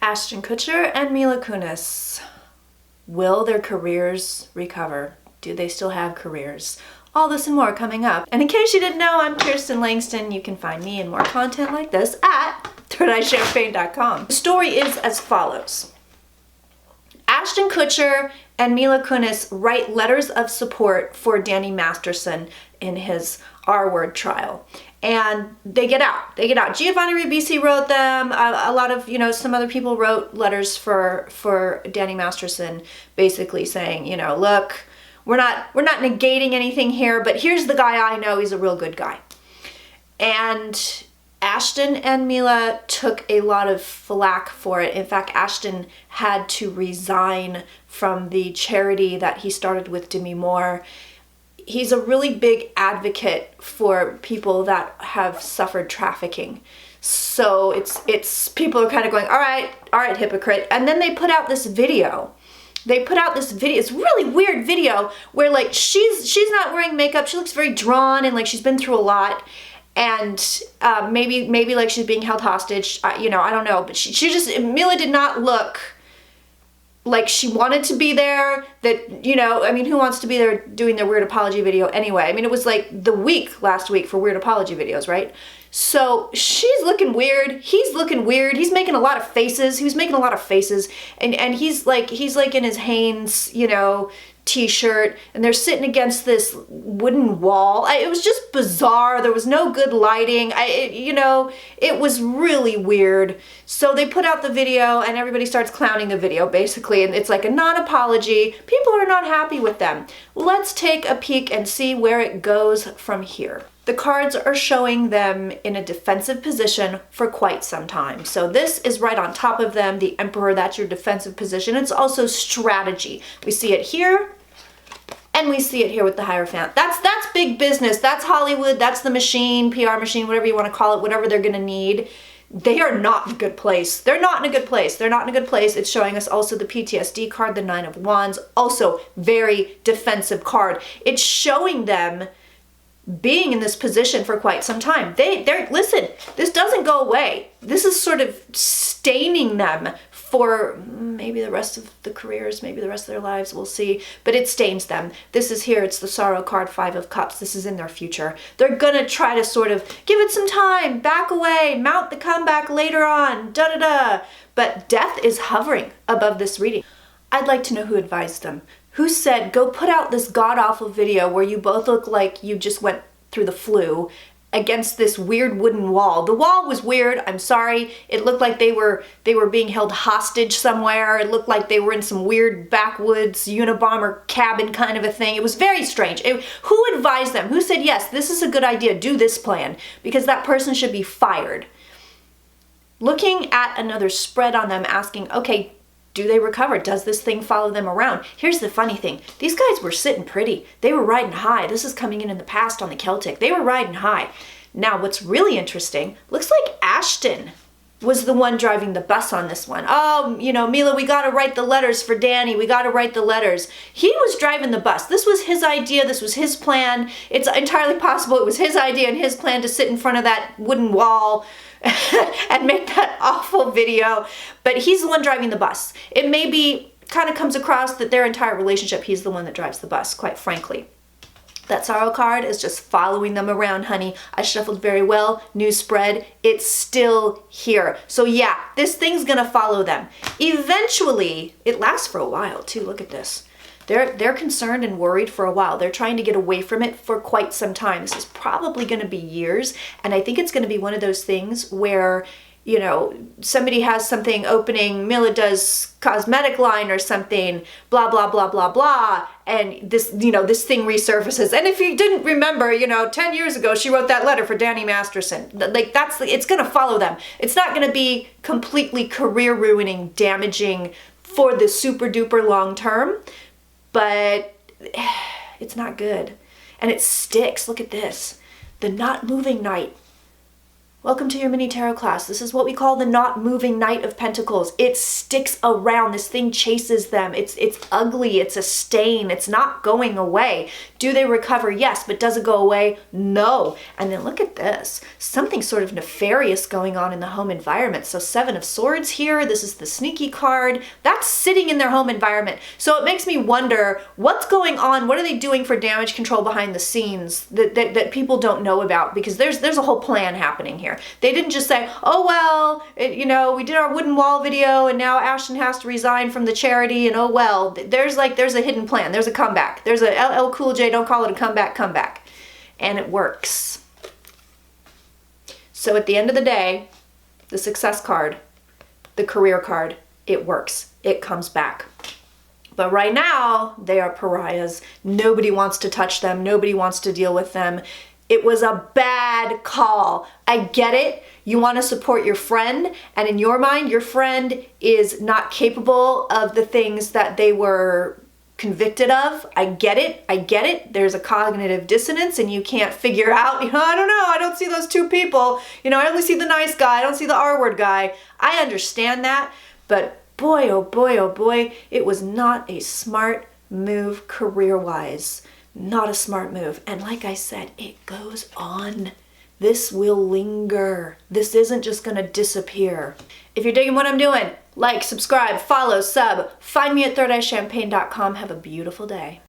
Ashton Kutcher and Mila Kunis. Will their careers recover? Do they still have careers? All this and more coming up. And in case you didn't know, I'm Kirsten Langston. You can find me and more content like this at thirdEyeChampagne.com. The story is as follows. Ashton Kutcher and Mila Kunis write letters of support for Danny Masterson in his R-word trial. And they get out. Giovanni Ribisi wrote them. A lot of, some other people wrote letters for Danny Masterson, basically saying, look, we're not negating anything here, but here's the guy I know. He's a real good guy. And Ashton and Mila took a lot of flack for it. In fact, Ashton had to resign from the charity that he started with Demi Moore. He's a really big advocate for people that have suffered trafficking. So it's people are kind of going, all right, hypocrite. And then they put out this video. It's a really weird video where like she's not wearing makeup. She looks very drawn and like she's been through a lot. And maybe like she's being held hostage. I don't know. But Mila did not look like she wanted to be there. Who wants to be there doing their weird apology video anyway? It was like the week last week for weird apology videos, right? So she's looking weird. He's looking weird. He's making a lot of faces. He was making a lot of faces. And he's like in his Hanes, t-shirt, and they're sitting against this wooden wall. It was just bizarre. There was no good lighting. It was really weird. So they put out the video and everybody starts clowning the video basically, and it's like a non-apology. People are not happy with them. Let's take a peek and see where it goes from here. The cards are showing them in a defensive position for quite some time. So this is right on top of them, the Emperor, that's your defensive position. It's also strategy. We see it here, and we see it here with the Hierophant. That's big business. That's Hollywood. That's the machine, PR machine, whatever you want to call it, whatever they're going to need. They are not in a good place. They're not in a good place. It's showing us also the PTSD card, the Nine of Wands, also very defensive card. It's showing them being in this position for quite some time. Listen, this doesn't go away. This is sort of staining them for maybe the rest of the careers, maybe the rest of their lives, we'll see. But it stains them. This is here, it's the Sorrow card, Five of Cups. This is in their future. They're gonna try to sort of give it some time, back away, mount the comeback later on, da-da-da. But death is hovering above this reading. I'd like to know who advised them. Who said, go put out this god-awful video where you both look like you just went through the flu against this weird wooden wall. The wall was weird, I'm sorry. It looked like they were being held hostage somewhere. It looked like they were in some weird backwoods Unabomber cabin kind of a thing. It was very strange. Who advised them? Who said, yes, this is a good idea, do this plan? Because that person should be fired. Looking at another spread on them, asking, okay, do they recover? Does this thing follow them around? Here's the funny thing. These guys were sitting pretty. They were riding high. This is coming in the past on the Celtic. They were riding high. Now, what's really interesting, looks like Ashton was the one driving the bus on this one. Oh, Mila, we got to write the letters for Danny. We got to write the letters. He was driving the bus. This was his idea. This was his plan. It's entirely possible it was his idea and his plan to sit in front of that wooden wall and make that awful video, but he's the one driving the bus. It may be, kind of comes across that their entire relationship, he's the one that drives the bus, quite frankly. That Sorrow card is just following them around, honey. I shuffled very well, new spread, it's still here. So yeah, this thing's gonna follow them. Eventually, it lasts for a while too, look at this. They're concerned and worried for a while. They're trying to get away from it for quite some time. This is probably going to be years. And I think it's going to be one of those things where, somebody has something opening, Mila does cosmetic line or something, blah, blah, blah, blah, blah. And this, this thing resurfaces. And if you didn't remember, 10 years ago, she wrote that letter for Danny Masterson. Like it's going to follow them. It's not going to be completely career ruining, damaging for the super duper long term. But it's not good. And it sticks. Look at this. The not moving knight. Welcome to your mini tarot class. This is what we call the not moving Knight of Pentacles. It sticks around. This thing chases them. It's ugly. It's a stain. It's not going away. Do they recover? Yes, but does it go away? No. And then look at this. Something sort of nefarious going on in the home environment. So 7 of Swords here. This is the sneaky card. That's sitting in their home environment. So it makes me wonder what's going on. What are they doing for damage control behind the scenes that people don't know about? Because there's a whole plan happening here. They didn't just say, oh, well, we did our wooden wall video and now Ashton has to resign from the charity and oh, well, there's a hidden plan. There's a comeback. There's a LL Cool J, don't call it a comeback. And it works. So at the end of the day, the success card, the career card, it works. It comes back. But right now, they are pariahs. Nobody wants to touch them. Nobody wants to deal with them. It was a bad call. I get it. You want to support your friend, and in your mind, your friend is not capable of the things that they were convicted of. I get it. There's a cognitive dissonance and you can't figure out, I don't know, I don't see those two people. I only see the nice guy. I don't see the R-word guy. I understand that, but boy, oh boy, it was not a smart move career-wise. Not a smart move. And like I said, it goes on. This will linger. This isn't just gonna disappear. If you're digging what I'm doing, like, subscribe, follow, sub. Find me at thirdeyechampagne.com. Have a beautiful day.